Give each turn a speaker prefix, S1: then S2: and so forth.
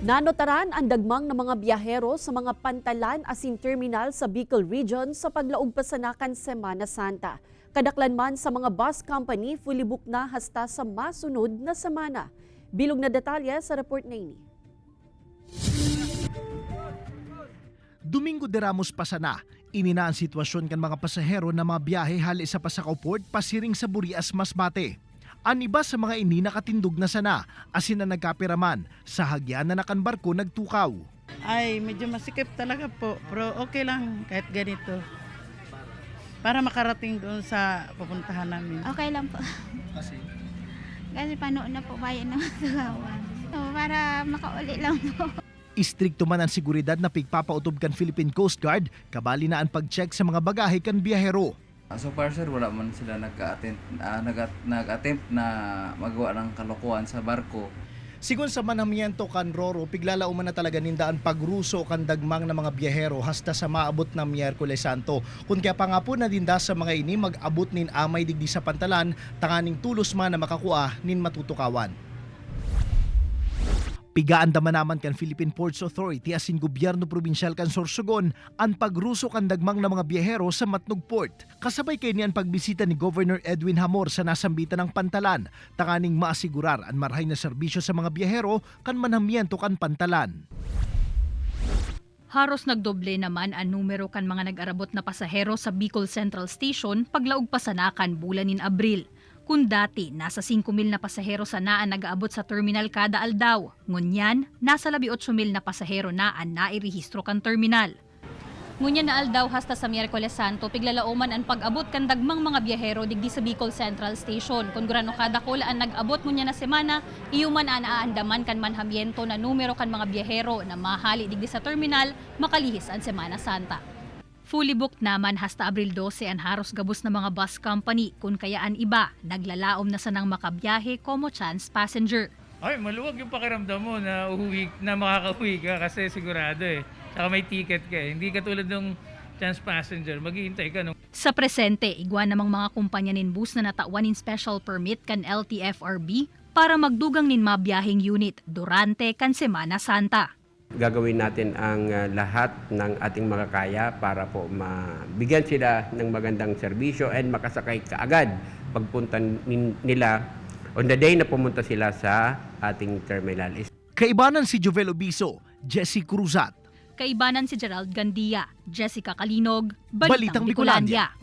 S1: Nanotaran ang dagmang ng mga biyahero sa mga pantalan asin terminal sa Bicol Region sa paglaog pasanakan Semana Santa. Kadaklan man sa mga bus company, fully booked na hasta sa masunod na semana. Bilog na detalye sa report na ini.
S2: Domingo de Ramos pasana, inina ang sitwasyon kan mga pasahero na mga biyahe hali sa Pasakaw Port pasiring sa Burias, Masbate. Ang iba sa mga ini nakatindog na sana, asin na nagkapiraman, sa hagyan na nakan barko nagtukaw.
S3: Ay, medyo masikip talaga po, pero okay lang kahit ganito. Para makarating doon sa pupuntahan namin.
S4: Okay lang po. Kasi panood na po bayan ng Tugawan. So, para makauli lang po.
S2: Istrikto man ang seguridad na pigpapautob kan Philippine Coast Guard, kabali na ang pag-check sa mga bagahe kan biyahero.
S5: So far sir, wala man sila nag-attempt na magawa ng kalokohan sa barko.
S2: Sigon sa manamiento kan Roro, piglalao man na talaga nindaan pagruso kan dagmang ng mga biyahero hasta sa maabot na Miyerkules Santo. Kung kaya pa nga po na dinda sa mga ini mag-abot nin amay digdi sa pantalan, tanganing tulos man na makakuha nin matutukawan. Pigaan daman naman kan Philippine Ports Authority asin gobyerno probinsyal kan Sorsogon ang pagruso kan dagmang ng mga biyahero sa Matnog Port. Kasabay kay niyan pagbisita ni Governor Edwin Hamor sa nasambitan ng pantalan, tanganing maasigurar ang marhay na serbisyo sa mga biyahero kan manamiento kan pantalan.
S6: Haros nagdoble naman ang numero kan mga nag-arabot na pasahero sa Bicol Central Station paglaog pasanakan bulan nin Abril. Kung dati, nasa 5,000 na pasahero sa naan nag-aabot sa terminal kada aldaw. Ngunyan, nasa 18,000 na pasahero na ang nairehistro kan terminal. Ngunyan na aldaw hasta sa Miyerkules Santo, piglalauman ang pag-abot kan dagmang mga biyahero digdi sa Bicol Central Station. Kung gurano kada kula ang nag-abot ngunyan na semana, iyuman ang aandaman kan manhamiento na numero kan mga biyahero na mahali digdi sa terminal, makalihis ang Semana Santa. Fully booked naman hasta Abril 12 ang haros gabos na mga bus company kung kaya ang iba naglalaom na sanang makabiyahe como chance passenger.
S7: Ay, maluwag yung pakiramdam mo na makakauwi ka kasi sigurado eh. Saka may ticket ka eh. Hindi katulad ng chance passenger, maghihintay ka nung...
S6: Sa presente, igwa namang mga kumpanya nin bus na natawan in special permit kan LTFRB para magdugang nin mabiyahing unit durante kan Semana Santa.
S8: Gagawin natin ang lahat ng ating makakaya para po mabigyan sila ng magandang serbisyo and makasakay kaagad pagpunta nila on the day na pumunta sila sa ating terminal.
S2: Kaibanan si Jovel Obiso, Jesse Cruzat.
S6: Kaibanan si Gerald Gandia, Jessica Kalinog,
S2: Balitang Bicolandia.